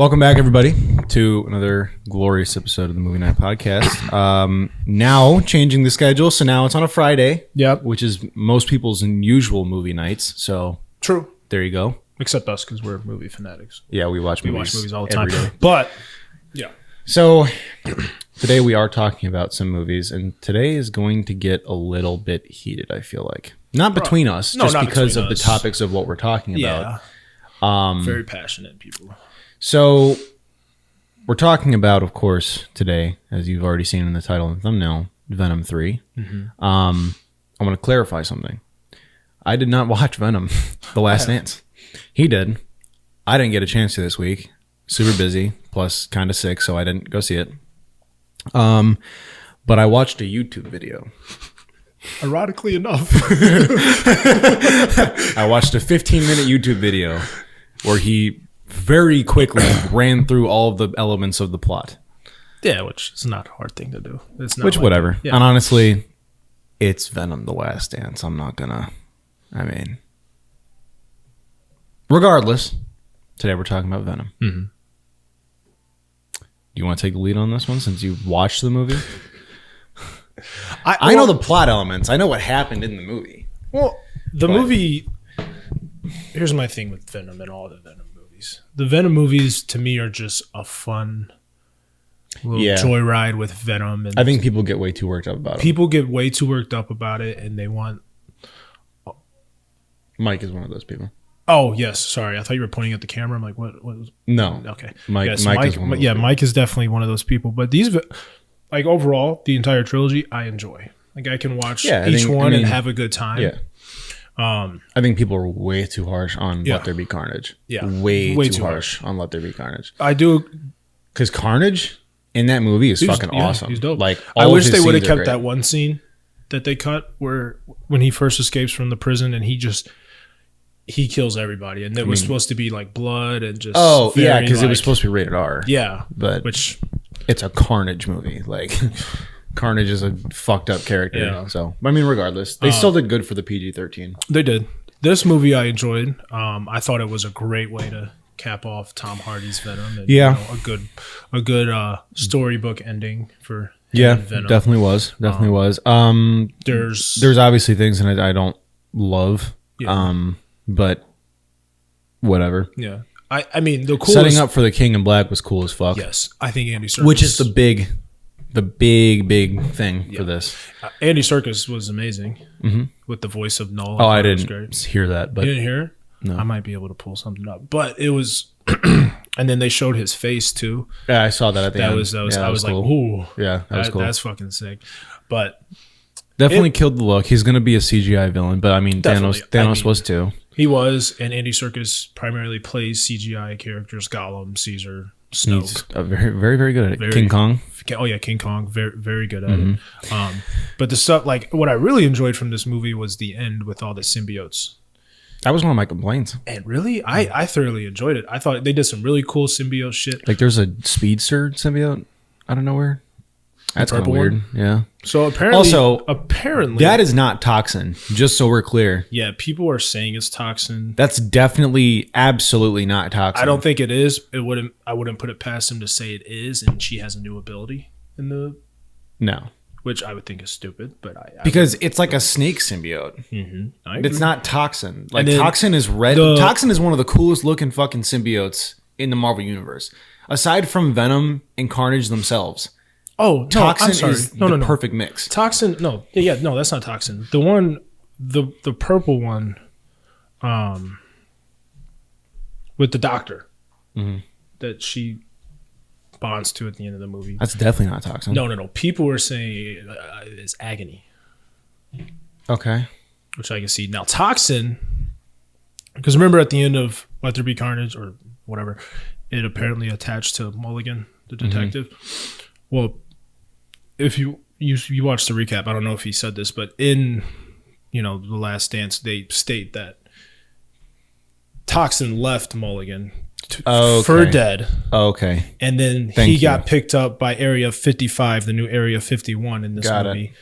Welcome back, everybody, to another glorious episode of the Movie Night Podcast. Now changing the schedule, so now it's on a Friday. Yep. Which is most people's usual movie nights. So True. there you go. Except us, because we're movie fanatics. Yeah, we watch movies. We watch movies all the time. Day. But yeah. So today we are talking about some movies, and today is going to get a little bit heated. I feel like not between us, No, just not because between of the us. topics of what we're talking about. Yeah. Very passionate people. So we're talking about, of course, today, as you've already seen in the title and thumbnail, Venom 3. Mm-hmm. I want to clarify something. I did not watch Venom, The Last Dance. He did. I didn't get a chance to this week. Super busy, plus kind of sick, so I didn't go see it. But I watched a YouTube video. Ironically enough. I watched a 15-minute YouTube video where he very quickly ran through all of the elements of the plot. Yeah, which is not a hard thing to do. It's not Whatever. Yeah. And honestly, it's Venom The Last Dance. Regardless, today we're talking about Venom. Mm-hmm. Do you want to take the lead on this one since you watched the movie? I know the plot elements. I know what happened in the movie. Well, movie... Here's my thing with Venom and all the Venom movies. The Venom movies, to me, are just a fun little joyride with Venom. And I think people get way too worked up about it. People get way too worked up about it, and they want... Mike is one of those people. Oh, yes. Sorry. I thought you were pointing at the camera. I'm like, what was... No. Okay. Mike is one of those people. Mike is definitely one of those people. But these, like, overall, the entire trilogy, I enjoy. Like, I can watch each one and have a good time. Yeah. I think people are way too harsh on Let There Be Carnage. Yeah. Way too harsh on Let There Be Carnage. I do. Because Carnage in that movie is fucking awesome. He's dope. Like, I wish they would have kept that one scene that they cut where when he first escapes from the prison and he kills everybody. And it was supposed to be like blood and just. Oh, yeah, because it was supposed to be rated R. Yeah. But it's a Carnage movie. Like, Carnage is a fucked up character. Yeah. So, I mean, regardless, they still did good for the PG-13. They did. This movie I enjoyed. I thought it was a great way to cap off Tom Hardy's Venom. And, a good storybook ending for Venom. Definitely was. There's obviously things in it I don't love. Yeah. But whatever. Yeah. I mean, the coolest... Setting up for the King in Black was cool as fuck. Yes. I think Andy Serkis... Which is the big thing for this. Andy Serkis was amazing with the voice of Null. Oh, I didn't hear that. But you didn't hear it? No. I might be able to pull something up. But it was... and then they showed his face, too. Yeah, I saw that at the end. I was cool. Like, ooh. Yeah, that was cool. That's fucking sick. But... Definitely killed the look. He's going to be a CGI villain. But, I mean, Thanos was too. He was, and Andy Serkis primarily plays CGI characters: Gollum, Caesar, Snoke. He's very, very, very good at it. King Kong. Oh yeah, King Kong, very, very good at it. But the stuff, like what I really enjoyed from this movie was the end with all the symbiotes. That was one of my complaints. And really, I thoroughly enjoyed it. I thought they did some really cool symbiote shit. Like there's a speedster symbiote out of nowhere. That's kind of weird. Yeah. So apparently that is not toxin. Just so we're clear. Yeah, people are saying it's toxin. That's definitely, absolutely not toxin. I don't think it is. I wouldn't put it past him to say it is, and she has a new ability in the. No. Which I would think is stupid, but because it's like a snake symbiote. Mm-hmm. It's not toxin. Like toxin is red. Toxin is one of the coolest looking fucking symbiotes in the Marvel universe, aside from Venom and Carnage themselves. Oh, no, Toxin is the perfect mix. Toxin, no, that's not Toxin. The one, the purple one, with the doctor that she bonds to at the end of the movie. That's definitely not Toxin. No. People were saying it's Agony. Okay. Which I can see now. Toxin, because remember at the end of Let There Be Carnage or whatever, it apparently attached to Mulligan, the detective. Well. If you watch the recap, I don't know if he said this, but in The Last Dance, they state that Toxin left Mulligan for dead. Okay. And then he got picked up by Area 55, the new Area 51 in this movie.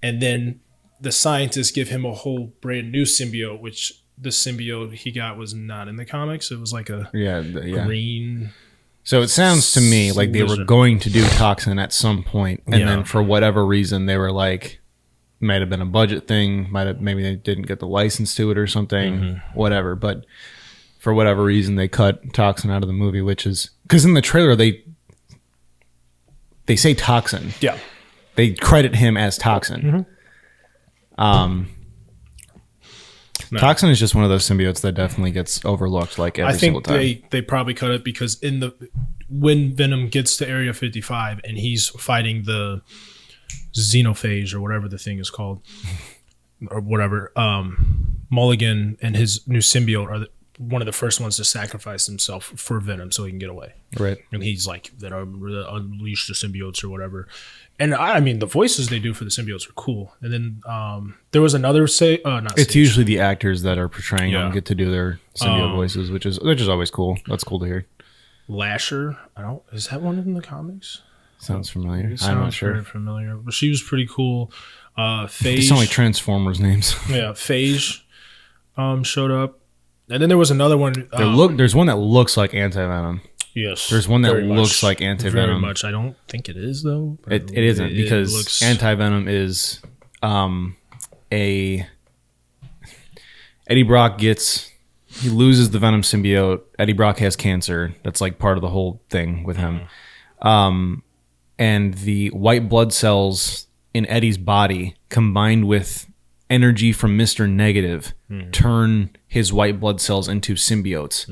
And then the scientists give him a whole brand new symbiote, which the symbiote he got was not in the comics. It was like a green So it sounds to me like they were going to do Toxin at some point, and then for whatever reason they were like, might have been a budget thing, maybe they didn't get the license to it or something, whatever. But for whatever reason they cut Toxin out of the movie, which is because in the trailer they say Toxin. Yeah, they credit him as Toxin. No. Toxin is just one of those symbiotes that definitely gets overlooked like every single time. I think they probably cut it because when Venom gets to Area 55 and he's fighting the xenophage or whatever the thing is called, or whatever, Mulligan and his new symbiote are one of the first ones to sacrifice himself for Venom so he can get away. Right. And he's like, that unleash the symbiotes or whatever. And I mean, the voices they do for the symbiotes are cool. And then there was another it's usually the actors that are portraying them get to do their symbiote voices, which is always cool. That's cool to hear. Lasher, is that one in the comics? Sounds familiar. I'm not sure. Very familiar, but she was pretty cool. Phage. They sound like Transformers names. Yeah, Phage showed up, and then there was another one. There's one that looks like Anti-Venom. Yes, there's one that looks like Anti-Venom. Very much. I don't think it is though. It isn't because Anti-Venom is Eddie Brock he loses the Venom symbiote. Eddie Brock has cancer. That's like part of the whole thing with him. And the white blood cells in Eddie's body combined with energy from Mr. Negative turn his white blood cells into symbiotes.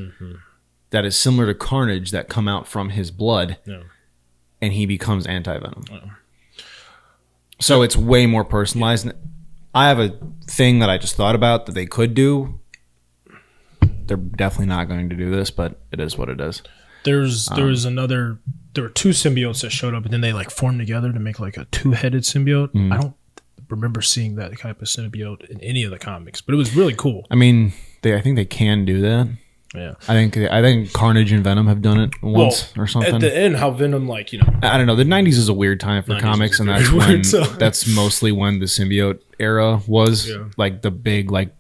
That is similar to Carnage that come out from his blood, and he becomes Anti-Venom. So it's way more personalized. I have a thing that I just thought about that they could do. They're definitely not going to do this, but it is what it is. There were two symbiotes that showed up, and then they like formed together to make like a two-headed symbiote. I don't remember seeing that type of symbiote in any of the comics, but it was really cool. I mean, I think they can do that. Yeah, I think Carnage and Venom have done it once or something. At the end, how Venom I don't know. The 90s is a weird time for comics, and that's mostly when the symbiote era was like the big like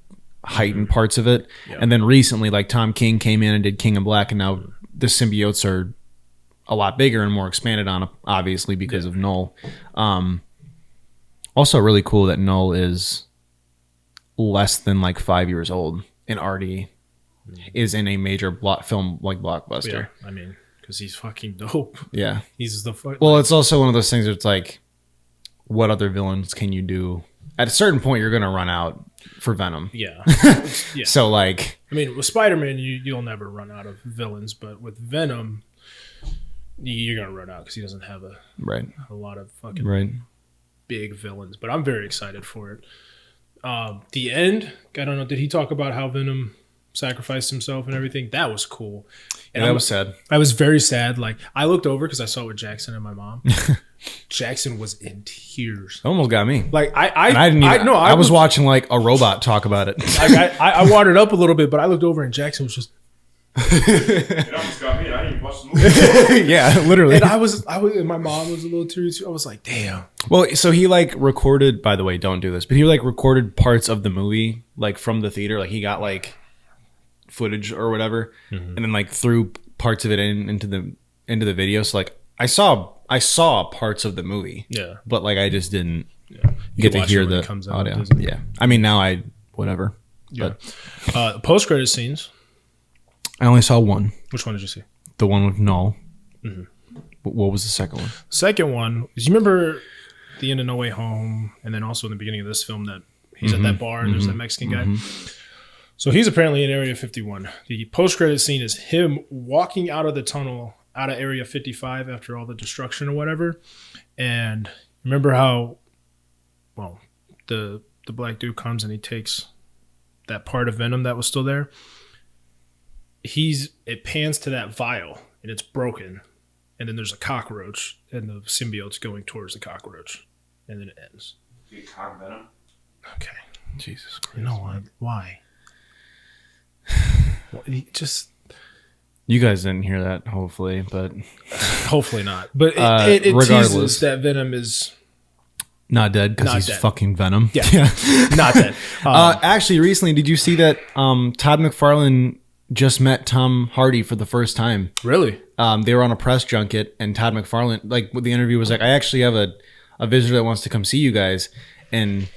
heightened parts of it. Yeah. And then recently, like Tom King came in and did King of Black, and now the symbiotes are a lot bigger and more expanded on, obviously because of Null. Also, really cool that Null is less than like 5 years old and already is in a major film like blockbuster. Yeah, I mean, because he's fucking dope. Yeah, he's the fuck. Well, it's also one of those things where it's like, what other villains can you do? At a certain point, you're gonna run out for Venom. Yeah. So like, I mean, with Spider-Man, you'll never run out of villains, but with Venom, you're gonna run out because he doesn't have a lot of fucking big villains. But I'm very excited for it. The end, I don't know. Did he talk about how Venom sacrificed himself and everything? That was cool. And that was sad. I was very sad. Like, I looked over because I saw it with Jackson and my mom. Jackson was in tears. Almost got me. Like I was watching like a robot talk about it. Like, I watered up a little bit, but I looked over and Jackson was just. It almost got me. I didn't even watch the movie. Yeah, literally. And I was, and my mom was a little teary too. I was like, damn. Well, so he like recorded. By the way, don't do this. But he like recorded parts of the movie like from the theater. Like he got like footage or whatever, and then like threw parts of it into the video. So like I saw parts of the movie. Yeah, but like I just didn't get to hear the audio. Yeah, I mean now whatever. Yeah. But post credit scenes. I only saw one. Which one did you see? The one with Null. What was the second one? Second one is, you remember the end of No Way Home, and then also in the beginning of this film that he's at that bar and there's that Mexican guy. So he's apparently in Area 51. The post-credit scene is him walking out of the tunnel out of Area 55 after all the destruction or whatever. And remember how, well, the black dude comes and he takes that part of Venom that was still there. It pans to that vial and it's broken, and then there's a cockroach and the symbiote's going towards the cockroach, and then it ends. Cock Venom. Okay. Jesus Christ. You know what? Why? You guys didn't hear that, hopefully, but hopefully not. But it regardless, teases that Venom is not dead because he's fucking Venom. Yeah. Not dead. Actually, recently, did you see that Todd McFarlane just met Tom Hardy for the first time? Really? they were on a press junket, and Todd McFarlane, like the interview was like, I actually have a visitor that wants to come see you guys, and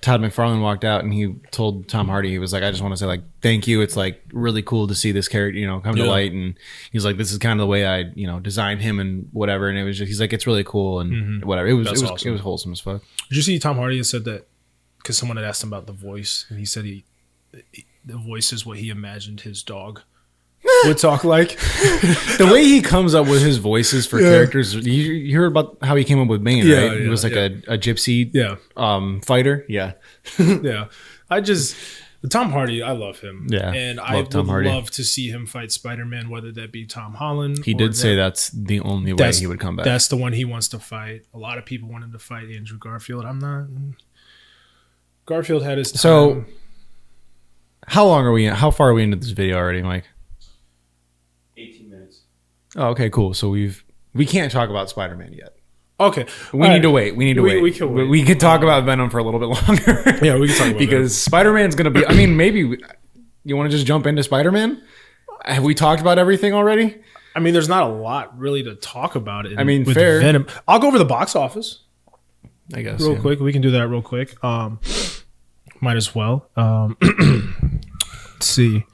Todd McFarlane walked out and he told Tom Hardy, he was like, I just want to say like thank you. It's like really cool to see this character, you know, come to light. And he's like, this is kind of the way I, you know, designed him and whatever. And it was just, he's like, it's really cool and whatever. It was awesome. It was wholesome as fuck. Did you see Tom Hardy had said that because someone had asked him about the voice, and he said the voice is what he imagined his dog would talk like. The way he comes up with his voices for characters, you heard about how he came up with Bane, right? He was like a gypsy fighter. Yeah. Yeah. Tom Hardy, I love him. Yeah. And I would love to see him fight Spider-Man, whether that be Tom Holland. He did say that's the only way he would come back. That's the one he wants to fight. A lot of people wanted to fight Andrew Garfield. I'm not. Garfield had his time. So, how far are we into this video already, Mike? 18 minutes. Oh, okay, cool. So we can't talk about Spider-Man yet. Okay. We need to wait. We can wait. We can talk about Venom for a little bit longer. Yeah, we can talk about because Spider-Man's going to be... I mean, maybe... You want to just jump into Spider-Man? Have we talked about everything already? I mean, there's not a lot really to talk about. With fair. Venom. I'll go over the box office. I guess. Real quick. We can do that real quick. Might as well. Let's see.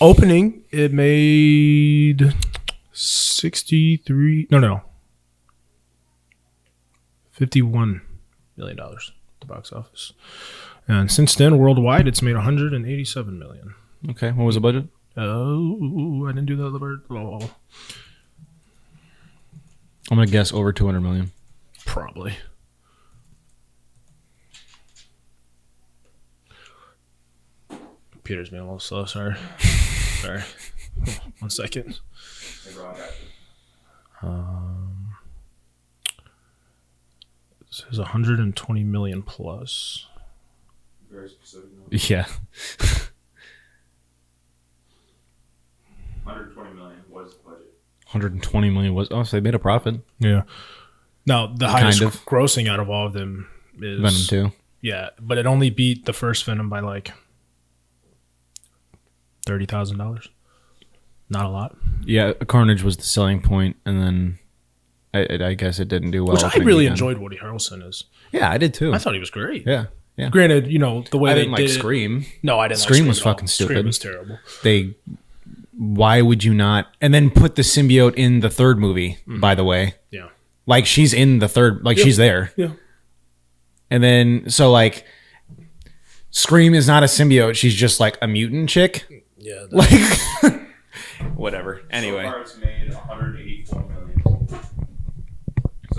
Opening, it made 63... No. $51 million at the box office. And since then, worldwide, it's made $187 million. Okay. What was the budget? Oh, I didn't do that. Oh. I'm going to guess over 200 million. Probably. Peter's being a little slow. Sorry. 1 second. It says 120 million plus. Very specific. Yeah. 120 million was the budget. 120 million was... Oh, so they made a profit. Yeah. Now, the highest grossing out of all of them is... Venom 2. Yeah, but it only beat the first Venom by like $30,000. Not a lot. Yeah, Carnage was the selling point, and then I guess it didn't do well. Which I really enjoyed Woody Harrelson as. Yeah, I did too. I thought he was great. Yeah. Granted, you know, the way I they didn't did like it- Scream. No, I didn't Scream like was Scream at all. fucking stupid. Scream was terrible. Why would you not? And then put the symbiote in the third movie, by the way. Yeah. Like, she's in the third, like, she's there. Yeah. And then, so, like, Scream is not a symbiote. She's just, like, a mutant chick. Yeah. Like, whatever. Anyway. So far, it's made $184 million.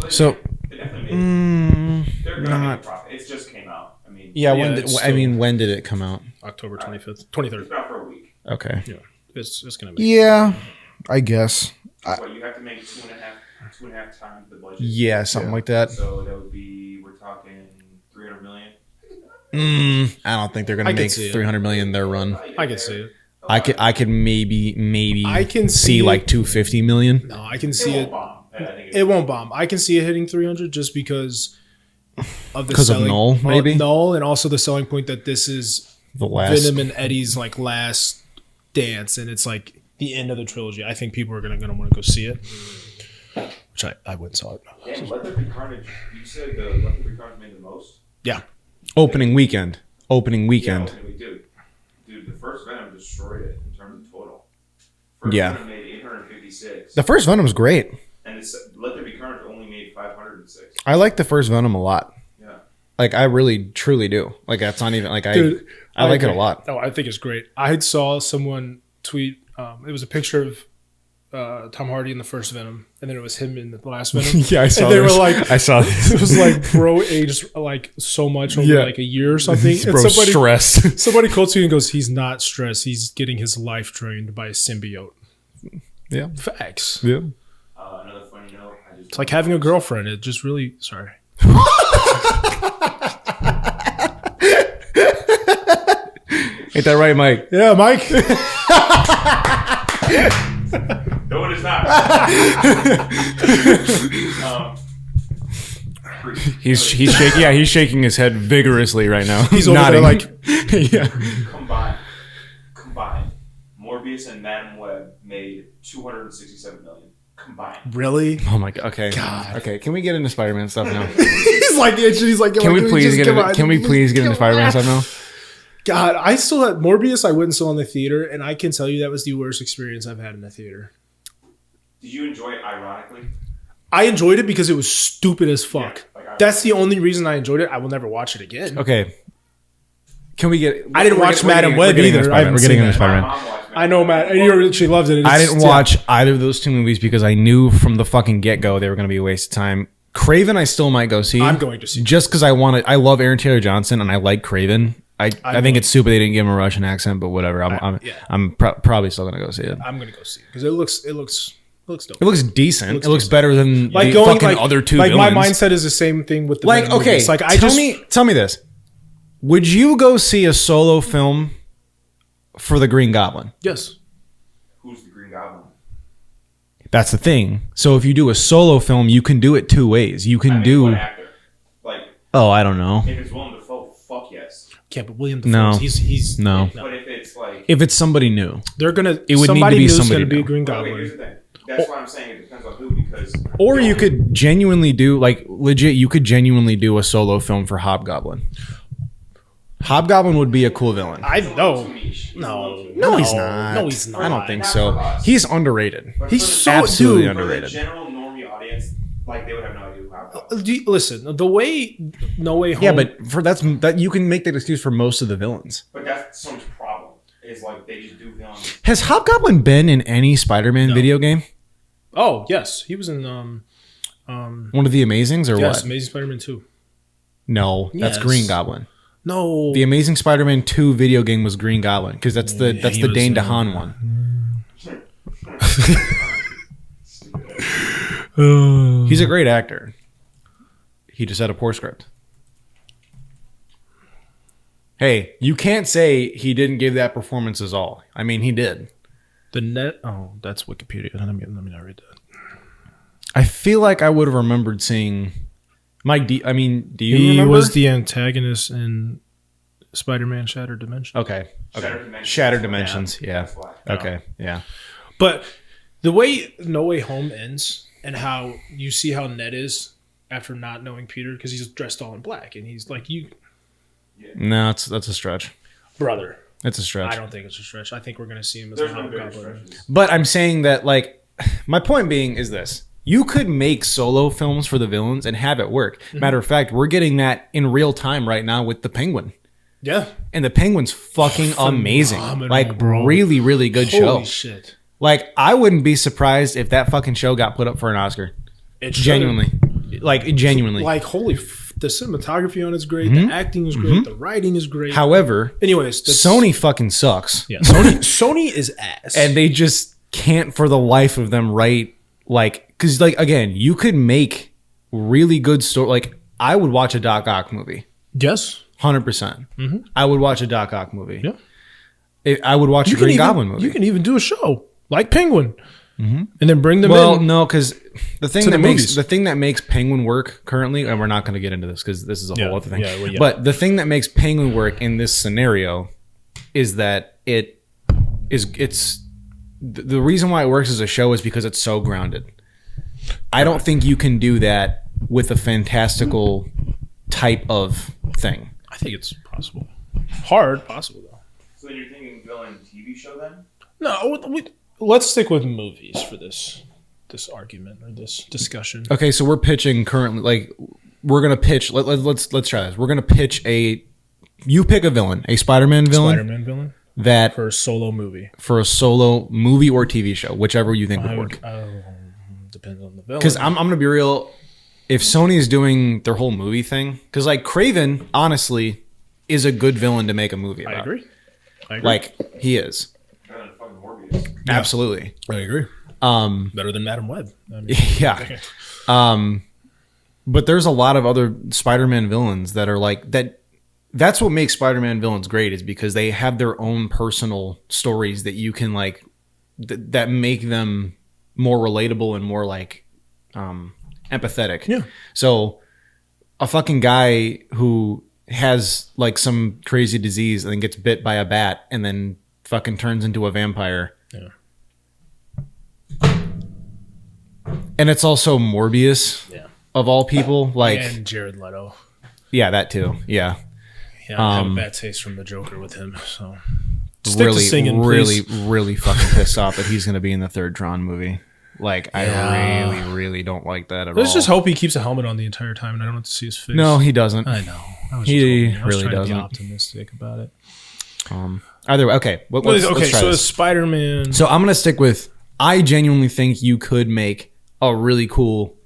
So, they definitely made. They're gonna not- make a profit. It just came out. I mean, yeah, it's when did it come out? October 25th, it's 23rd. about for a week. Okay. Yeah. It's going to make. Yeah, I guess. What, you have to make two and a half times the budget. Yeah, something like that. So that would be, we're talking 300 million. I don't think they're going to make 300 million their run. I can see it. I could maybe I can see like 250 million. No, I can see it. Bomb. I think It won't bomb. I can see it hitting 300 just because of the Because of Null, maybe? Null, and also the selling point that this is The last. Venom and Eddie's like last dance, and it's like the end of the trilogy. I think people are gonna want to go see it, which I went and saw it. Damn, Let There Be Carnage. You said the Let There Be Carnage made the most? Yeah, Opening weekend. Yeah, dude, the first Venom destroyed it in terms of total. First Yeah. Venom made 856. The first Venom's great. And Let There Be Carnage only made 506. I like the first Venom a lot. Yeah. Like, I really, truly do. Like, that's not even, like, Dude, I like it a agree. lot. Oh, I think it's great. I saw someone tweet. It was a picture of Tom Hardy in the first Venom, and then it was him in the last Venom. Yeah, I saw And they this. were like, I saw this. it was like, bro aged like so much over Yeah. like a year or something. And Bro, stress. somebody quotes you and goes, he's not stressed. He's getting his life drained by a symbiote. Yeah. Facts. Yeah. Another funny note. It's like having a girlfriend. It just really, sorry. Ain't that right, Mike? Yeah, Mike. No, it is not. He's shaking. Yeah, he's shaking his head vigorously right now. He's over there like, yeah. Combined, Morbius and Madam Web made $267 million. combined. Really? Oh my god. Okay. God. Okay. Can we get into Spider-Man stuff now? He's like, Can we please get into Spider-Man stuff now? God, I still had Morbius. I went and saw in the theater, and I can tell you that was the worst experience I've had in the theater. Did you enjoy it ironically? I enjoyed it because it was stupid as fuck. Yeah, like, That's the only reason I enjoyed it. I will never watch it again. Okay. Can we get? I didn't watch Madam Web either. We're getting into My Spider-Man. mom watched it. I know, Matt. She loves it. I didn't watch either of those two movies because I knew from the fucking get-go they were going to be a waste of time. Craven, I still might go see. I'm going to see. Just because I love Aaron Taylor Johnson and I like Craven. I think it's stupid they didn't give him a Russian accent, but whatever. I'm probably still going to go see it. I'm going to go see it because it looks dope. It looks decent. It looks decent. better than Like the going fucking like other two like villains. my mindset is the same thing with the Like, Venom okay, movies. Like tell me this. Would you go see a solo film for the Green Goblin? yes. Who's the Green Goblin? That's the thing. So if you do a solo film, you can do it two ways. You can do. What actor? Like, Oh, I don't know. if it's Willem Dafoe, fuck yes. Yeah, but William Dafoe, No. he's No. But if it's like, If it's somebody new, They're gonna. It would need to be new's somebody gonna be a new. Green wait, here's Goblin. the thing. That's why I'm saying it depends on who, because or you could genuinely do you could genuinely do a solo film for Hobgoblin. Hobgoblin would be a cool villain. I know. Too niche. No, No, he's not. No, he's not. I don't think Not so. for us. He's underrated. But He's for the- so Absolutely dude. underrated. For the general normie audience, like they would have no idea who Hobgoblin. Listen, the way No Way Home. Yeah, but for that you can make that excuse for most of the villains. But that's so much problem. Is like they just do villains. Has Hobgoblin been in any Spider-Man video game? Oh yes, he was in One of the Amazings or yes, what? Amazing Spider-Man 2. No, that's Yes. Green Goblin. No, The Amazing Spider-Man 2 video game was Green Goblin because that's the he was Dane in- DeHaan one. He's a great actor. He just had a poor script. Hey, you can't say he didn't give that performance his all. I mean, he did. the net. Oh, that's Wikipedia. Let me not read that. I feel like I would have remembered seeing Mike. Do you He remember? was the antagonist in Spider-Man: Shattered Dimension. Okay. Shattered Dimensions. Shattered Dimensions. Yeah. That's why. Okay. Yeah. But the way No Way Home ends and how you see how Ned is after not knowing Peter because he's dressed all in black and he's like, you No, that's a stretch. brother. It's a stretch. I don't think it's a stretch. I think we're gonna see him as There's a been bigger Hobgoblin. stretches. But I'm saying that, like, my point being is this. You could make solo films for the villains and have it work. Matter of fact, we're getting that in real time right now with the Penguin. Yeah, And the Penguin's fucking amazing. Phenomenal, Like, bro. really, really good show. holy shit! Like, I wouldn't be surprised if that fucking show got put up for an Oscar. It's Genuinely. Like, genuinely. like the cinematography on it's great. The acting is great. The writing is great. However, Anyways, that's- Sony fucking sucks. yeah, Sony is ass. And they just can't for the life of them write, like, because, like, again, you could make really good story. Like, I would watch a Doc Ock movie. yes, 100%. I would watch a Doc Ock movie. Yeah. I would watch a Green Goblin movie. You can even do a show like Penguin, and then bring them Well, in. no, because the thing To that the makes movies. the thing that makes Penguin work currently, and we're not going to get into this because this is a Yeah, whole other thing. yeah, well, yeah. But the thing that makes Penguin work in this scenario is that it's the reason why it works as a show is because it's so grounded. I don't think you can do that with a fantastical type of thing. I think it's possible. Hard, possible though. So then you're thinking villain TV show then? No, let's stick with movies for this argument or this discussion. Okay, so we're pitching currently, like, we're gonna pitch. Let's try this. We're gonna pitch you pick a villain, a Spider-Man villain Spider-Man villain that for a solo movie. for a solo movie or TV show, whichever you think would work. Depends on the villain. Because I'm gonna be real. If Sony is doing their whole movie thing, because like Craven, honestly, is a good villain to make a movie about. I agree. Like he is. Better than fucking Morbius. Absolutely. I agree. Better than Madam Web. I mean, Yeah. But there's a lot of other Spider-Man villains that are like that. That's what makes Spider-Man villains great, is because they have their own personal stories that you can like that make them more relatable and more like empathetic. Yeah. So a fucking guy who has like some crazy disease and then gets bit by a bat and then fucking turns into a vampire. Yeah. And it's also Morbius, of all people. Like, and Jared Leto. yeah, that too. Yeah. Yeah, I have a bad taste from the Joker with him. So stick Really, to singing, really, please. really fucking pissed off that he's going to be in the third Tron movie. Like, I really, really don't like that at all. Let's just hope he keeps a helmet on the entire time, and I don't have to see his face. No, he doesn't. I know. He I was really trying to doesn't. be optimistic about it. Either way, okay. Let's try so this. Spider-Man. So I'm going to stick with, I genuinely think you could make a really cool,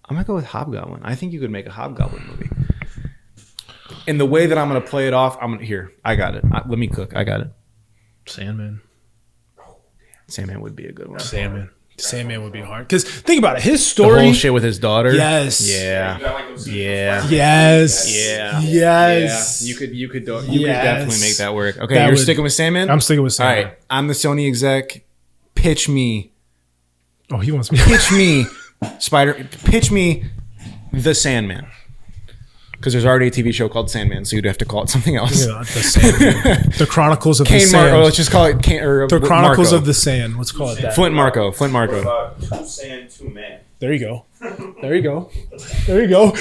I'm going to go with Hobgoblin. I think you could make a Hobgoblin movie. In the way that I'm going to play it off, here, I got it. Let me cook. I got it. Sandman would be a good one. Sandman would be hard. Because think about it. His The story. whole shit with his daughter. Yes. Yeah. Yeah. Yes. Yeah. Yes. Yeah. You could Yes. definitely make that work. Okay, That you're would- sticking with Sandman? I'm sticking with All Sandman. right. I'm the Sony exec. Pitch me Oh, he wants me. pitch me the Sandman. Because there's already a TV show called Sandman, so you'd have to call it something else. Yeah, the Sandman. The Chronicles of the Kane Sand. Marco. Let's just call it The Chronicles Marco. of the Sand. Let's call it that. Flint Marco. Two sand, two man. There you go. There you go. There you go.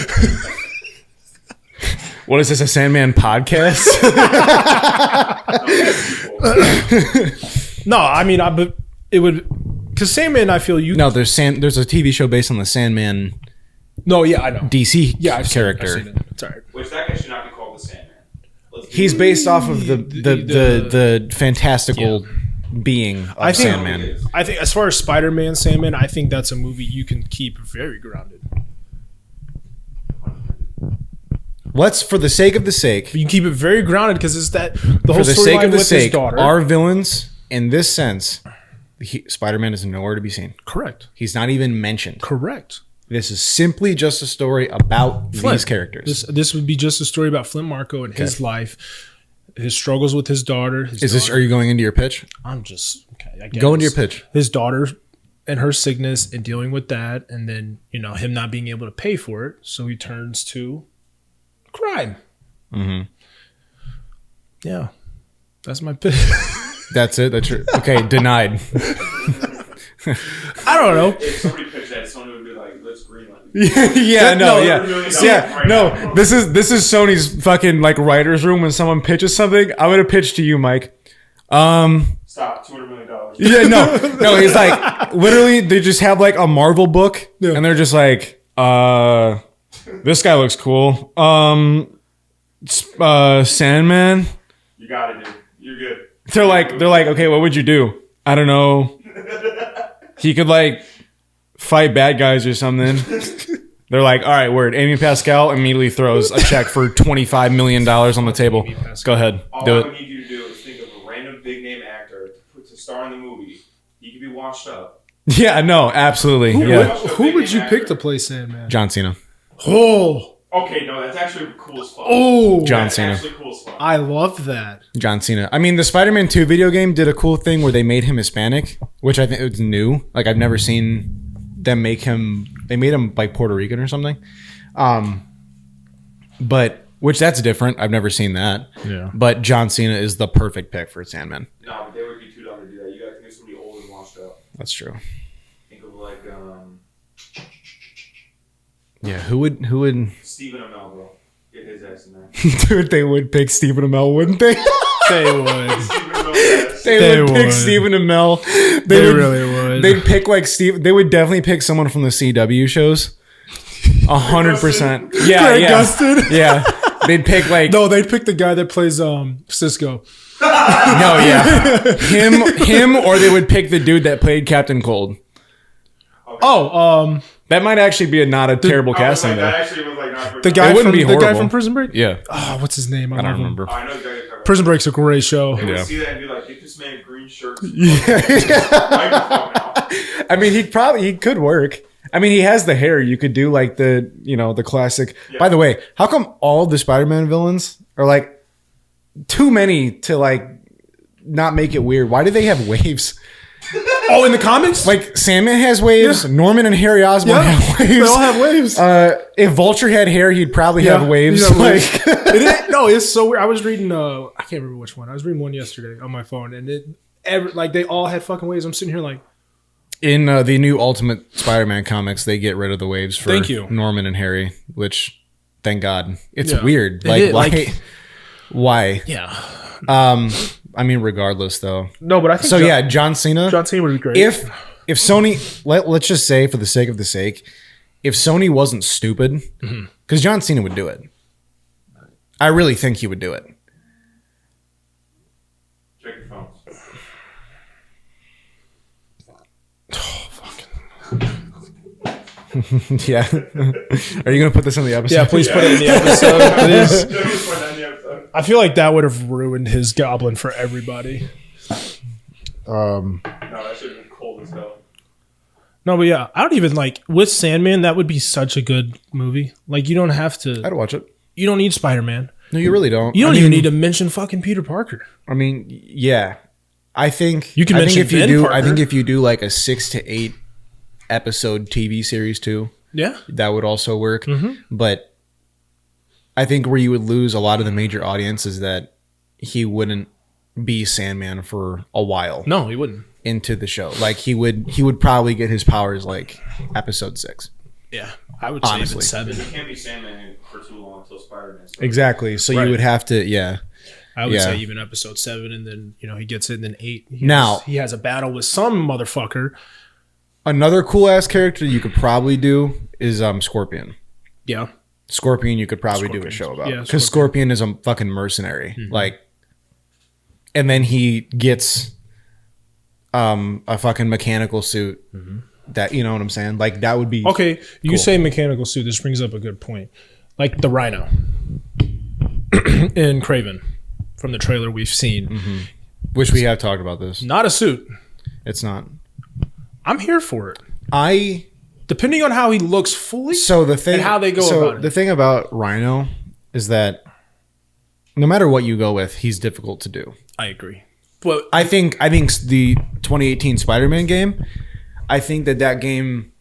What is this, a Sandman podcast? No, I mean, but it would, because Sandman, I feel you. No, there's a TV show based on the Sandman No, yeah, I know. DC Yeah, I've character. Seen it. It's all right. Which that guy should not be called the Sandman. He's based off of the fantastical being of Sandman. I think as far as Spider-Man, Sandman, I think that's a movie you can keep very grounded. Let's, for the sake of the sake, You can keep it very grounded because it's that the whole for the sake storyline of the with his sake, daughter. our villains, in this sense, Spider-Man is nowhere to be seen. Correct. He's not even mentioned. Correct. This is simply just a story about these characters. This would be just a story about Flint Marco and his life, his struggles with his daughter. Are you going into your pitch? I'm just okay. I guess. Go into your pitch. His daughter and her sickness and dealing with that, and then him not being able to pay for it, so he turns to crime. Mm-hmm. Yeah, that's my pitch. That's it. That's your, okay. Denied. I don't know. If somebody pitched that, Sony would be like, let's greenlight. This is Sony's fucking like writer's room when someone pitches something. I'm gonna pitch to you, Mike. Stop, $200 million. Yeah, no. He's like, literally, they just have like a Marvel book, and they're just like, this guy looks cool. Sandman. You got it, dude. You're good. They're like, okay, what would you do? I don't know. He could like fight bad guys or something. They're like, all right, word. Amy Pascal immediately throws a check for $25 million on the table. Go ahead, All do I it. would need you to do is think of a random big name actor to star in the movie. He could be washed up. Yeah, no, absolutely. Who would you pick to play Sandman? John Cena. Oh, Okay, no, that's actually cool as fuck. John That's Cena. actually cool as fuck. I love that. John Cena. I mean, the Spider-Man 2 video game did a cool thing where they made him Hispanic, which I think was new. Like, I've never seen them make him. They made him like Puerto Rican or something. But which that's different. I've never seen that. Yeah. But John Cena is the perfect pick for Sandman. No, but they would be too dumb to do that. You gotta think of somebody old and washed up. That's true. Think of like Yeah, who would? Stephen Amell, bro. Get his ass in there. Dude, they would pick Stephen Amell, wouldn't they? They would. Stephen Amell, yes. They would pick would. Stephen Amell. They really would. They'd pick like Steve. They would definitely pick someone from the CW shows. 100%. Yeah, Greg yeah, Gustin? yeah. They'd pick like No, they'd pick the guy that plays Cisco. no, yeah, him, or they would pick the dude that played Captain Cold. Oh, That might actually be not a terrible casting That though. actually was like not the It guy wouldn't from be the guy horrible. from Prison Break. Yeah, Oh, what's his name? I don't love him. remember. I know the guy you're talking about. Prison Break's a great show. They would Yeah. see that and be like, get this man green shirts. I mean, he could work. I mean, he has the hair. You could do like the classic. Yeah. By the way, how come all the Spider-Man villains are like too many to like not make it weird? Why do they have waves? Oh, in the comics? Like Sandman has waves. Yeah. Norman and Harry Osborn have waves. They all have waves. If Vulture had hair, he'd probably have waves. he'd have waves. Like, No, it's so weird. I was reading, I can't remember which one. I was reading one yesterday on my phone, and they all had fucking waves. I'm sitting here like, In the new Ultimate Spider-Man comics, they get rid of the waves for Thank you. Norman and Harry, which, thank God. It's Yeah. weird. It Like, is, why? like- Why? Yeah. I mean, regardless, though. No, but I think John Cena. John Cena would be great. If Sony, let's just say for the sake of the sake, if Sony wasn't stupid, because John Cena would do it. I really think he would do it. Check your phones. Yeah. Are you gonna put this in the episode? yeah, please put it in the episode. Please. Definitely put that in the episode. I feel like that would have ruined his Goblin for everybody. No, that should have been cold as hell. No, but yeah, I don't even like with Sandman. That would be such a good movie. Like, you don't have to. I'd watch it. You don't need Spider-Man. No, you really don't. You don't even need to mention fucking Peter Parker. I mean, yeah. I think You can I think mention if you Ben do. Parker. I think if you do like a 6 to 8 episode TV series too, Yeah. that would also work. Mm-hmm. But I think where you would lose a lot of the major audience is that he wouldn't be Sandman for a while No, he wouldn't. into the show. Like he would probably get his powers like episode 6. Yeah, I would say Honestly. even 7. You can't be Sandman for too long until Spider-Man starts. Exactly. So Right. you would have to, yeah. I would Yeah. say even episode 7, and then he gets it, and then 8. Now- he has a battle with some motherfucker. Another cool ass character you could probably do is Scorpion. Yeah, Scorpion you could probably do a Scorpion's- show about. yeah, Because Scorpion is a fucking mercenary. Like, and then he gets a fucking mechanical suit that, you know what I'm saying? Like, that would be... okay. You Cool. say mechanical suit. This brings up a good point. Like the Rhino in Craven from the trailer we've seen. Which we have talked about this. Not a suit. It's not. I'm here for it. I... Depending on how he looks fully. So the thing... And how they go so about it. the thing about Rhino is that no matter what you go with, he's difficult to do. I agree. But I think the 2018 Spider-Man game, I think that game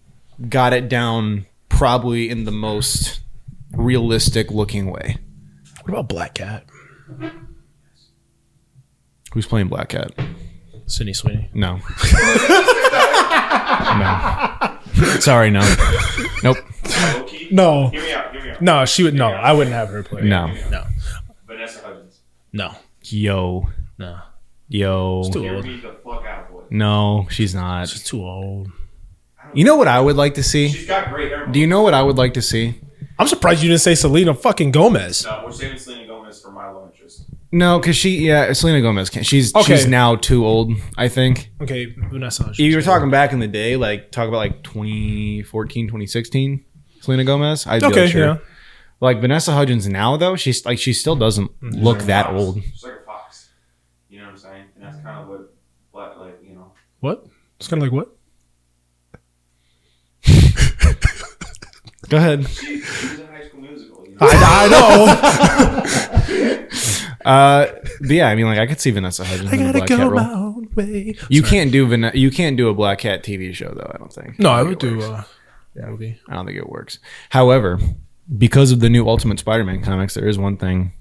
got it down probably in the most realistic looking way. what about Black Cat? Who's playing Black Cat? Sydney Sweeney. No. No. Sorry, no. Nope. Loki? No. Hear me out. No, she would. No, I wouldn't have her play. No. No. Vanessa Hudgens. No. Yo. No. Yo. too Hear old. me the fuck out, boy. No, she's not. She's too old. You know what I would like to see? She's got great hair. Do you know what I would like to see? I'm surprised you didn't say Selena fucking Gomez. No, we're saving Selena Gomez for my love interest. No, because Selena Gomez can't. She's Okay. now too old, I think. Okay, Vanessa. You were talking back in the day, like talk about like 2014, 2016, Selena Gomez. I'd Okay, go sure. yeah. Like Vanessa Hudgens now though, she still doesn't look that Fox. old. She's like a fox. You know what I'm saying? And that's kind of what like, you know. What? It's kind of like what? Go ahead. She was in High School Musical. You know? I know. But yeah, I mean, like I could see Vanessa Hudgens I in a gotta Black Cat go role. my own way. You can't do a Black Cat TV show though. I don't think. No, I don't would think it do works. a movie. I don't think it works. However, because of the new Ultimate Spider-Man comics, there is one thing.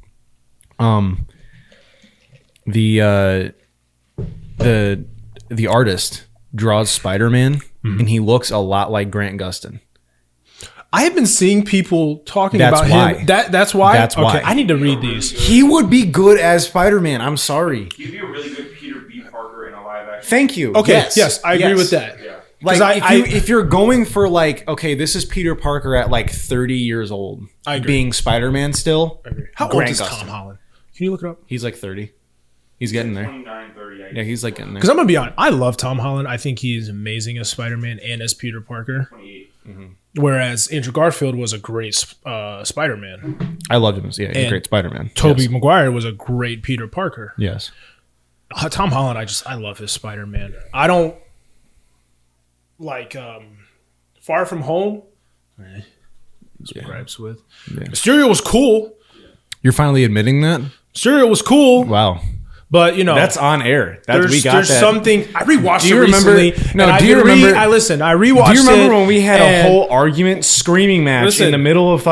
The artist draws Spider-Man, and he looks a lot like Grant Gustin. I have been seeing people talking That's about why. him. That's why. That's okay, why. I need to read these. He would be good as Spider-Man. I'm sorry. He'd be a really good Peter B. Parker in a live action. Thank you. Okay, yes, I agree with that. Yeah. Like 'Cause if you're going for like, okay, this is Peter Parker at like 30 years old, I agree. being Spider-Man still. I agree. How Grant old is Gustin. Tom Holland? Can you look it up? He's like 30. He's getting there. 29, 30. Yeah, he's like getting there. Because I'm gonna be honest, I love Tom Holland. I think he's amazing as Spider-Man and as Peter Parker. 28. Whereas Andrew Garfield was a great Spider-Man. I loved him. Yeah, he's a And great Spider-Man. Tobey Yes. Maguire was a great Peter Parker. Yes. Tom Holland, I love his Spider-Man. I don't like Far From Home. Yeah. Gripes with. Yeah. Mysterio was cool. You're finally admitting that? Mysterio was cool, Wow. but you know That's on air. there's something. I rewatched Do you it remember- recently. No, and do you remember- I listened. I rewatched it. Do you remember when we had a and- whole argument, screaming match Listen. in the middle of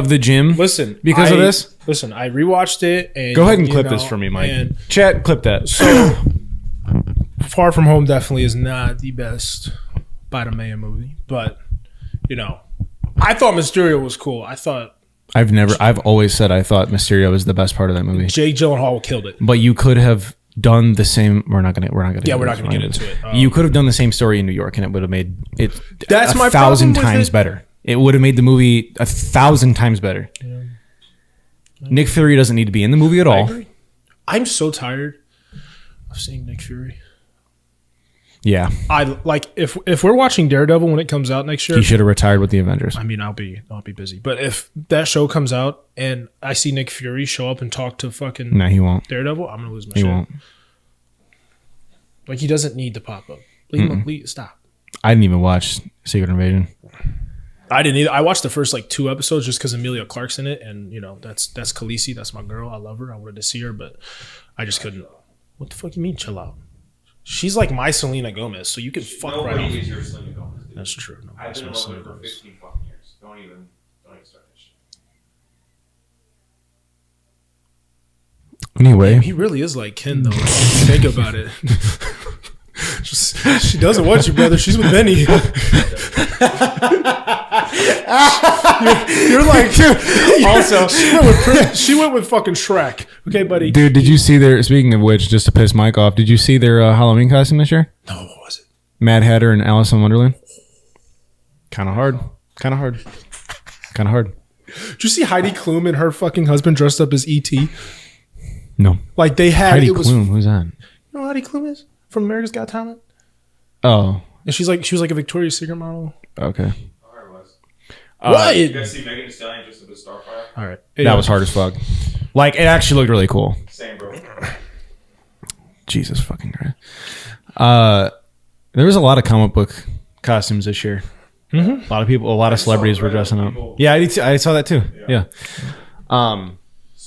the gym? Listen because of this? Listen, I rewatched it. And Go ahead and you clip know, this for me, Mike. and Chat, clip that. so Far From Home definitely is not the best Spider-Man movie, but you know, I thought Mysterio was cool. I've always said I thought Mysterio was the best part of that movie. Jake Gyllenhaal killed it. But you could have done the same. We're not gonna get into it. You could have done the same story in New York, and it would have made it That's my 1,000 problem with times it. better. It would have made the movie 1,000 times better. Yeah. Nick Fury doesn't need to be in the movie at I all. agree. I'm so tired of seeing Nick Fury. Yeah, I like if we're watching Daredevil when it comes out next year. he should have retired with the Avengers. I mean, I'll be busy. But if that show comes out and I see Nick Fury show up and talk to fucking No, he won't. Daredevil, I'm gonna lose my He shit. won't. Like he doesn't need to pop up. Leave him, stop. I didn't even watch Secret Invasion. I didn't either. I watched the first like 2 episodes just because Emilia Clarke's in it, and you know that's Khaleesi. That's my girl. I love her. I wanted to see her, but I just couldn't. What the fuck you mean, chill out? She's like my Selena Gomez, so you can fuck right off. is your Selena Gomez, dude. That's true. No, I've that's been my in love Selena with her for Gomez. 15 fucking years. Don't even start that shit. Anyway, He really is like Ken, though. Think about it. She doesn't want you, brother. She's with Benny. You're like, also, she went with fucking Shrek. Okay, buddy. dude, did you see their? Speaking of which, just to piss Mike off, did you see their Halloween costume this year? No, what was it? Mad Hatter and Alice in Wonderland. Kind of hard. Did you see Heidi Klum and her fucking husband dressed up as E.T.? No. Like they had Heidi it was. Klum, who's that? You know who Heidi Klum is from America's Got Talent? Oh, And she was like a Victoria's Secret model. okay. Alright, was. What? You guys see Megan Thee Stallion just a bit Starfire? All right, That was hard as fuck. Like, it actually looked really cool. Same, bro. Jesus fucking Christ. There was a lot of comic book costumes this year. Mm-hmm. A lot of celebrities were dressing up. Yeah, I saw that too. Yeah.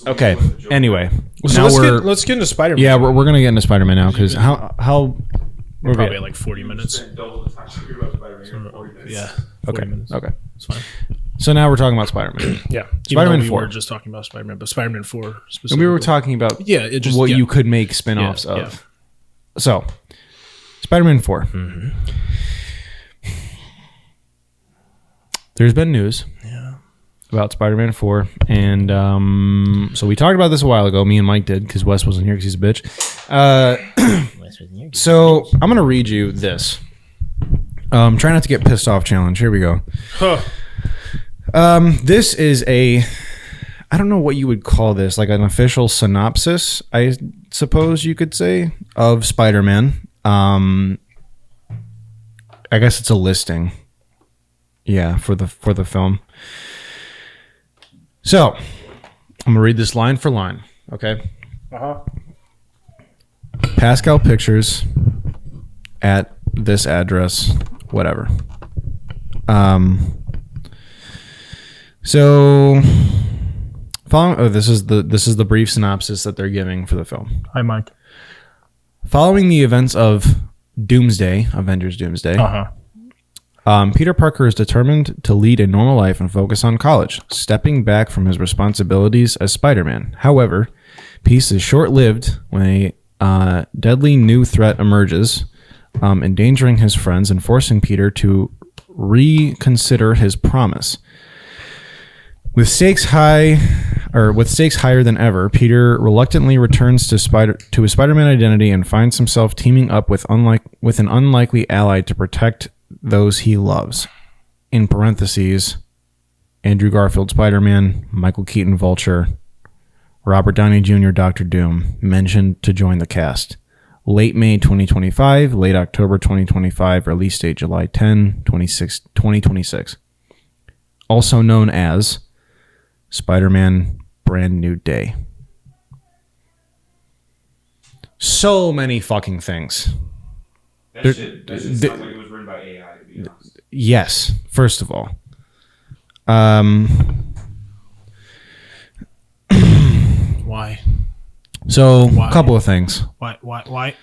Okay. Anyway, So now let's get into Spider-Man. yeah, we're gonna get into Spider-Man now because how We're we probably at? at like 40 minutes. Spend double the time talking about Spider-Man here in 40 minutes. Yeah. 40 Okay. minutes. Okay. It's fine. So now we're talking about Spider-Man. Yeah. Spider-Man Even though 4. We were just talking about Spider-Man, but Spider-Man 4 specifically. And we were talking about Yeah, it just what yeah. you could make spin-offs Yeah, of. yeah. So, Spider-Man 4. Mm-hmm. There's been news about Spider-Man 4. And so we talked about this a while ago. Me and Mike did because Wes wasn't here because he's a bitch. So I'm going to read you this. Try not to get pissed off challenge. Here we go. Huh. This is I don't know what you would call this, like an official synopsis, I suppose you could say, of Spider-Man. I guess it's a listing. Yeah, for the film. So, I'm going to read this line for line, okay? Uh-huh. Pascal Pictures at this address, whatever. So following this is the brief synopsis that they're giving for the film. Hi, Mike. Following the events of Doomsday, Avengers Doomsday, Peter Parker is determined to lead a normal life and focus on college, stepping back from his responsibilities as Spider-Man. However, peace is short-lived when a deadly new threat emerges, endangering his friends and forcing Peter to reconsider his promise. With stakes higher than ever, Peter reluctantly returns to his Spider-Man identity and finds himself teaming up with an unlikely ally to protect those he loves. In parentheses, Andrew Garfield Spider-Man, Michael Keaton Vulture, Robert Downey Jr. Doctor Doom mentioned to join the cast. Late May 2025, late October 2025, release date July 10, 2026. Also known as Spider-Man Brand New Day. So many fucking things. That shit sounds like it was written by AI, to be honest. Yes, first of all. Why? So, Why? a couple of things. Why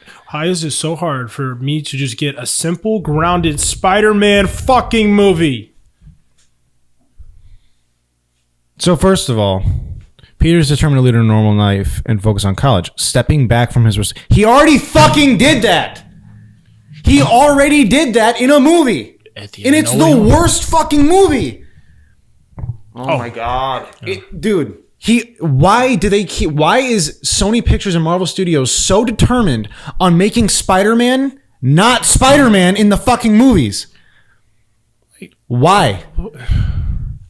is it so hard for me to just get a simple, grounded Spider-Man fucking movie? So, first of all, Peter's determined to lead a normal life and focus on college, stepping back from his... He already fucking did that! He already did that in a movie! At the And end, it's No Way the Home. worst fucking movie. Oh my god. Dude, why is Sony Pictures and Marvel Studios so determined on making Spider-Man not Spider-Man in the fucking movies? Why?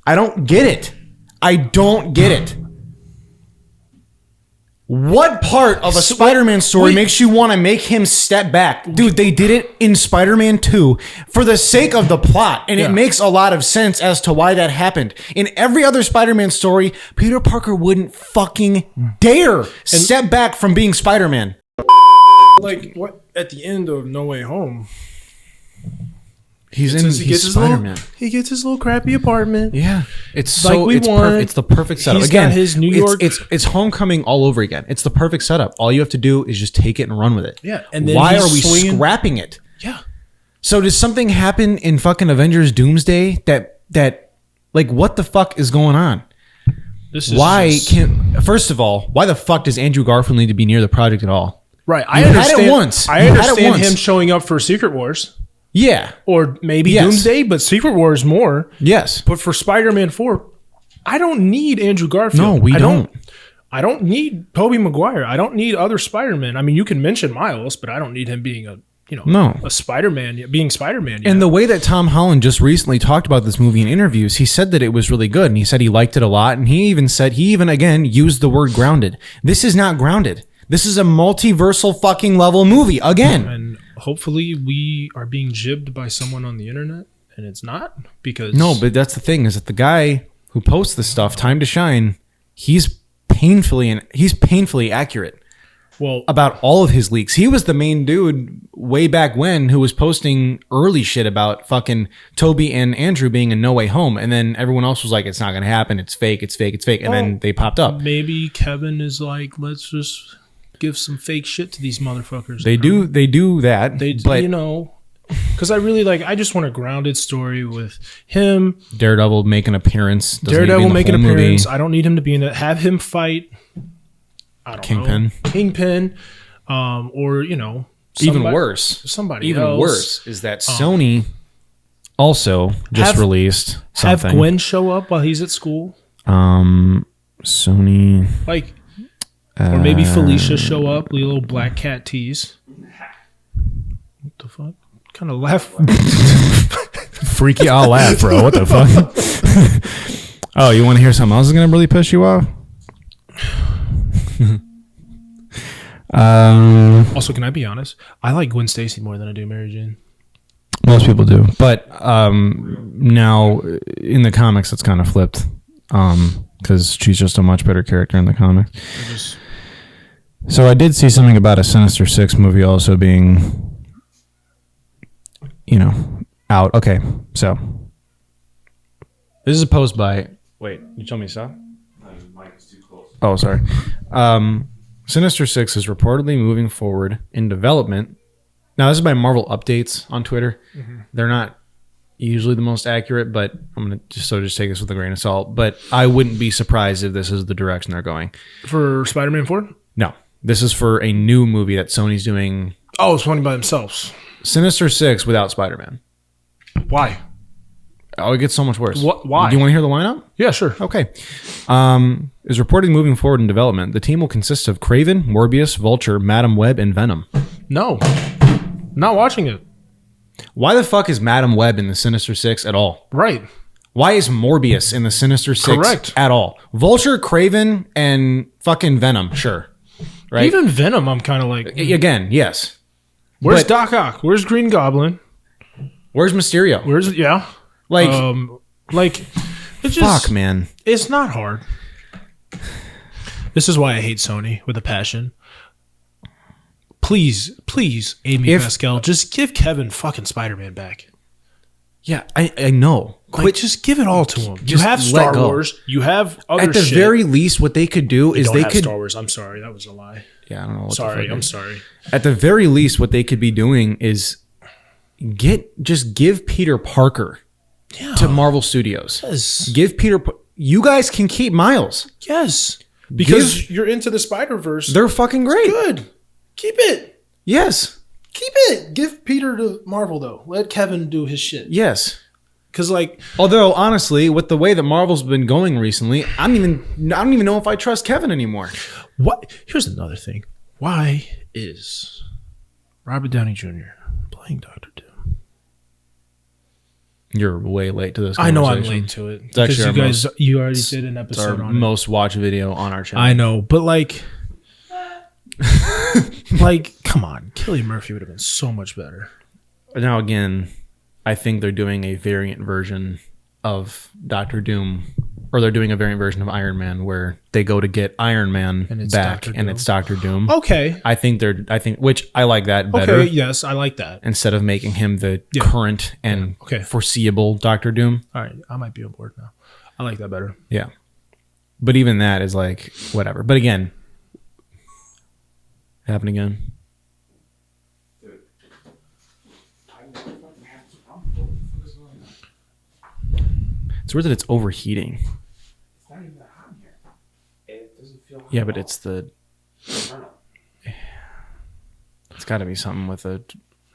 I don't get it. I don't get it. What part of a Spider-Man story makes you want to make him step back? Dude, they did it in Spider-Man 2 for the sake of the plot, and it makes a lot of sense as to why that happened. In every other Spider-Man story, Peter Parker wouldn't fucking dare step back from being Spider-Man. Like, what? At the end of No Way Home, He's Spider-Man. He gets his little crappy apartment. Yeah, it's Like so we it's want. it's the perfect setup. He's Again, got his New York. It's Homecoming all over again. It's the perfect setup. All you have to do is just take it and run with it. Yeah, and then why he's are we swinging- scrapping it? Yeah. So does something happen in fucking Avengers Doomsday that like what the fuck is going on? This is Why just- can't first of all, why the fuck does Andrew Garfield need to be near the project at all? Right. You had it once. I You had it understand once. him showing up for Secret Wars Yeah. or maybe Yes. Doomsday, but Secret Wars more. Yes. But for Spider-Man 4, I don't need Andrew Garfield. No, we don't. I don't need Tobey Maguire. I don't need other Spider-Man. I mean, you can mention Miles, but I don't need him being a Spider-Man, being Spider-Man. And the way that Tom Holland just recently talked about this movie in interviews, he said that it was really good, and he said he liked it a lot, and he even again used the word grounded. This is not grounded. This is a multiversal fucking level movie again. And hopefully we are being jibbed by someone on the internet, and it's not because No, but that's the thing is that the guy who posts this stuff, Time to Shine, he's painfully accurate. well, About all of his leaks. He was the main dude way back when who was posting early shit about fucking Toby and Andrew being in No Way Home. And then everyone else was like, it's not going to happen. It's fake. It's fake. It's fake. And then they popped up. maybe Kevin is like, let's just give some fake shit to these motherfuckers. They do that. But because I just want a grounded story with him. Daredevil make an appearance. Doesn't need to be Daredevil in the make an whole movie. appearance. I don't need him to be in it. Have him fight. I don't Kingpin. know. Kingpin. Or Even somebody- worse. Somebody Even else. worse is that Sony also just Have- released Have something. Gwen show up while he's at school. Sony. Like, or maybe Felicia show up, with a little black cat tease. What the fuck? Kind of laugh. Freaky, I'll laugh, bro. What the fuck? Oh, you want to hear something else is going to really piss you off? Also, can I be honest? I like Gwen Stacy more than I do Mary Jane. Most people do. But now in the comics, it's kind of flipped because she's just a much better character in the comics. So I did see something about a Sinister Six movie also being, out. Okay, so this is a post by. Wait, you told me to stop? No, your mic is too close. Oh, sorry. Sinister Six is reportedly moving forward in development. Now, this is by Marvel Updates on Twitter. Mm-hmm. They're not usually the most accurate, but I'm going to just take this with a grain of salt. But I wouldn't be surprised if this is the direction they're going. For Spider-Man 4? No, this is for a new movie that Sony's doing. Oh, it's running by themselves. Sinister Six without Spider-Man. Why? Oh, it gets so much worse. Why? Do you want to hear the lineup? Yeah, sure. Okay. Is reported moving forward in development. The team will consist of Kraven, Morbius, Vulture, Madam Web, and Venom. No. Not watching it. Why the fuck is Madam Web in the Sinister Six at all? Right. Why is Morbius in the Sinister Six Correct. at all? Vulture, Kraven, and fucking Venom, sure. Right? Even Venom, I'm kind of like, Again, yes. where's but- Doc Ock? Where's Green Goblin? Where's Mysterio? Where's, yeah. Like, It's just, fuck, man. It's not hard. This is why I hate Sony with a passion. Please, Amy Pascal, just give Kevin fucking Spider-Man back. Yeah, I know. Like, just give it all to him. You just have let Star go. Wars. You have other At the shit. very least, what they could do is Don't they have could. Star Wars. I'm sorry. That was a lie. Yeah, I don't know. What Sorry. the fuck I'm it is. sorry. At the very least, what they could be doing is give Peter Parker to Marvel Studios. Yes. Give Peter. You guys can keep Miles. Yes. Because you're into the Spider-Verse. They're fucking great. good. Keep it. Yes. Keep it. Give Peter to Marvel though. Let Kevin do his shit. Yes. Because like, although honestly, with the way that Marvel's been going recently, I don't even know if I trust Kevin anymore. what? Here's another thing. Why is Robert Downey Jr. playing Doctor Doom? You're way late to this. I know I'm late to it because you already did an episode on it. Most watched video on our channel. I know, but like, come on, Cillian Murphy would have been so much better. Now again, I think they're doing a variant version of Doctor Doom, or they're doing a variant version of Iron Man where they go to get Iron Man back, and it's Doctor Doom. Okay, I think which I like that better. Okay, yes, I like that. Instead of making him the current and foreseeable Doctor Doom. All right, I might be on board now. I like that better. Yeah, but even that is like whatever. But again, happen again. It's weird that it's overheating. It's not even that hot in here. It doesn't feel hot. Yeah, but it's the. It's got to be something with a.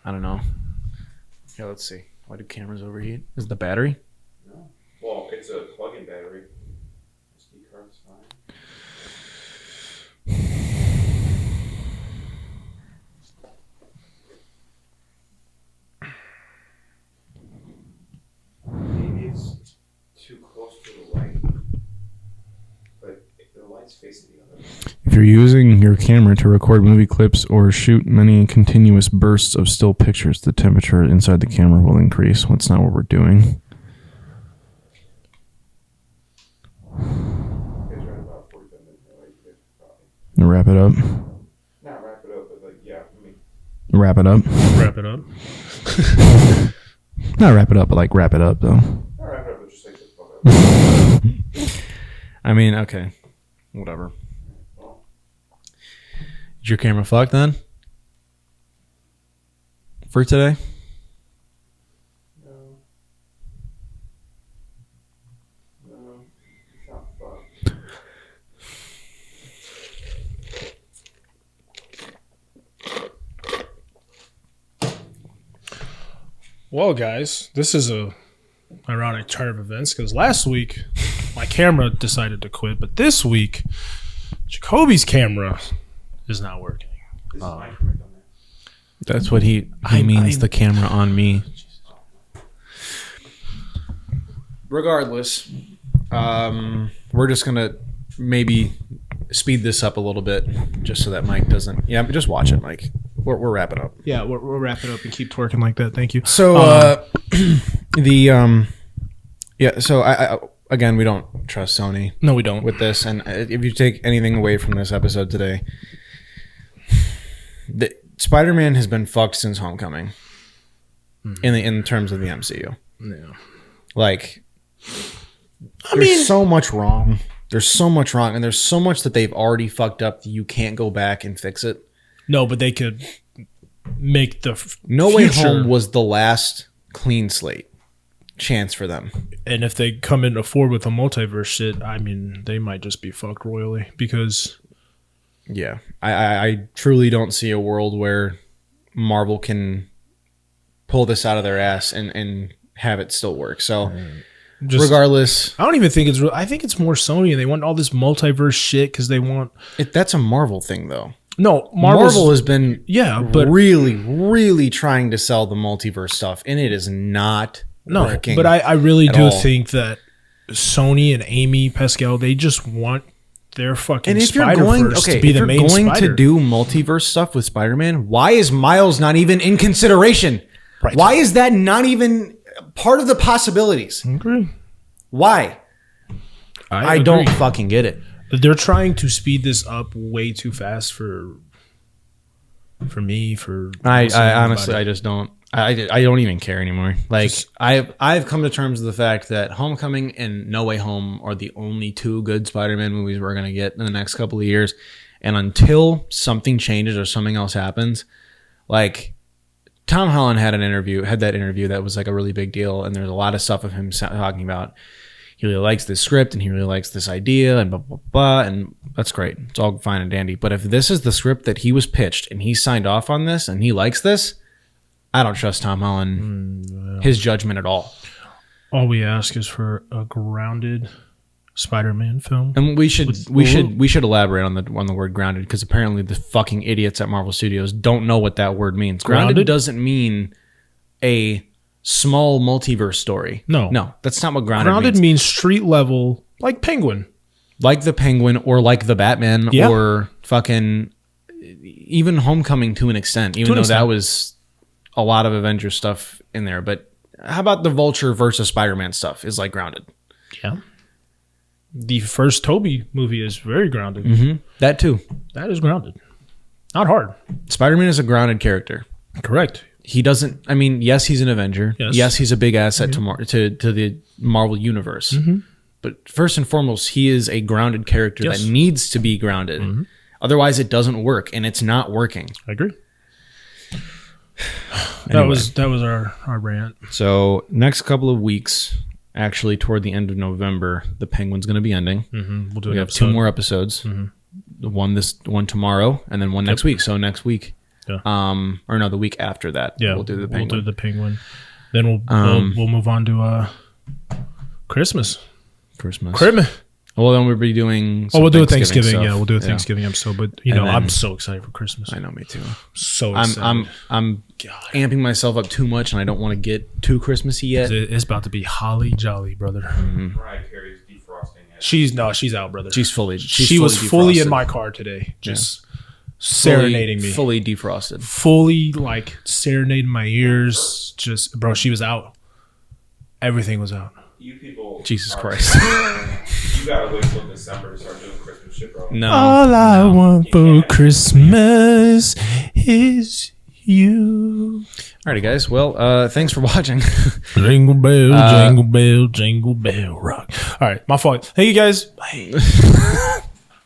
I don't know. Yeah, let's see. Why do cameras overheat? Is it the battery? No. Well, it's a plug-in battery. SD card's fine. Maybe it's too close to the light, but the light's facing the other way. If you're using your camera to record movie clips or shoot many continuous bursts of still pictures, the temperature inside the camera will increase. Well, that's not what we're doing. It's right about 45 minutes away. You could probably Wrap it up. not wrap it up, but like I mean, Wrap it up. Wrap it up. Not wrap it up, but like wrap it up though. not wrap it up, but just like the fuck up. I mean, okay, whatever. Is your camera fucked then? For today? No, it's not fucked. Well, guys, this is a ironic turn of events because last week my camera decided to quit, but this week Jacoby's camera is not working. This is my correct on that. That's what he means. The camera on me. Regardless, we're just gonna maybe speed this up a little bit, just so that Mike doesn't. Yeah, but just watch it, Mike. We're wrapping up. Yeah, we'll wrap it up and keep twerking like that. Thank you. So So I again, we don't trust Sony. No, we don't. With this, and if you take anything away from this episode today, Spider-Man has been fucked since Homecoming. In terms of the MCU. Yeah. Like, there's so much wrong. There's so much wrong, and there's so much that they've already fucked up that you can't go back and fix it. No, but they could make the No Way Home was the last clean slate chance for them. And if they come in forward with a multiverse shit, I mean, they might just be fucked royally because... Yeah. I truly don't see a world where Marvel can pull this out of their ass and have it still work. So... regardless, I don't even think it's real. I think it's more Sony, and they want all this multiverse shit because they want. That's a Marvel thing, though. No, Marvel has been but really, really trying to sell the multiverse stuff, and it is not working. But I really do think that Sony and Amy Pascal, they just want their fucking Spider-Verse to be the main Spider. If you're going Spider. to do multiverse stuff with Spider-Man, why is Miles not even in consideration? Right. Why is that not even part of the possibilities? Okay. Why? I don't agree. fucking get it. They're trying to speed this up way too fast for me. I honestly, I just don't. I don't even care anymore. Like, I've come to terms with the fact that Homecoming and No Way Home are the only two good Spider-Man movies we're gonna get in the next couple of years. And until something changes or something else happens, like, Tom Holland had that interview that was like a really big deal, and there's a lot of stuff of him talking about, he really likes this script and he really likes this idea and blah, blah, blah. And that's great. It's all fine and dandy. But if this is the script that he was pitched and he signed off on this and he likes this, I don't trust Tom Holland, his judgment at all. All we ask is for a grounded Spider-Man film. And we should elaborate on the word grounded, because apparently the fucking idiots at Marvel Studios don't know what that word means. Grounded doesn't mean a small multiverse story. No, that's not what grounded means street level, like Penguin, like the Penguin, or like the Batman, or fucking even Homecoming to an extent. Even though that was a lot of Avengers stuff in there, but how about the Vulture versus Spider-Man stuff is like grounded? Yeah. The first Toby movie is very grounded. Mm-hmm. That too. That is grounded. Not hard. Spider-Man is a grounded character. Correct. He doesn't. I mean, yes, he's an Avenger. Yes, he's a big asset to the Marvel universe. Mm-hmm. But first and foremost, he is a grounded character that needs to be grounded. Mm-hmm. Otherwise, it doesn't work, and it's not working. I agree. Anyway. That was our rant. So next couple of weeks, actually toward the end of November, the Penguin's going to be ending. Mm-hmm. We have 2 more episodes. Mm-hmm. The one tomorrow, and then one next week. So next week, the week after that, we'll do the Penguin. Then we'll move on to Christmas. Well, then we'll be doing. We'll do a Thanksgiving. Stuff. Yeah, we'll do a Thanksgiving episode. But I'm so excited for Christmas. I know, me too. So excited. I'm amping myself up too much, and I don't want to get too Christmassy yet. It's about to be holly jolly, brother. Mm-hmm. Mariah Carey's defrosting it. She's out, brother. She was fully in my car today, just serenading me, fully defrosted, fully like serenading my ears. Just bro, she was out. Everything was out. You people, Jesus Christ. You gotta wait till December to start doing Christmas shit, bro. No. All I want for Christmas is you. Alrighty, guys. Well, thanks for watching. Jingle bell, jingle bell, jingle bell rock. All right, my fault. Thank you, guys. Bye.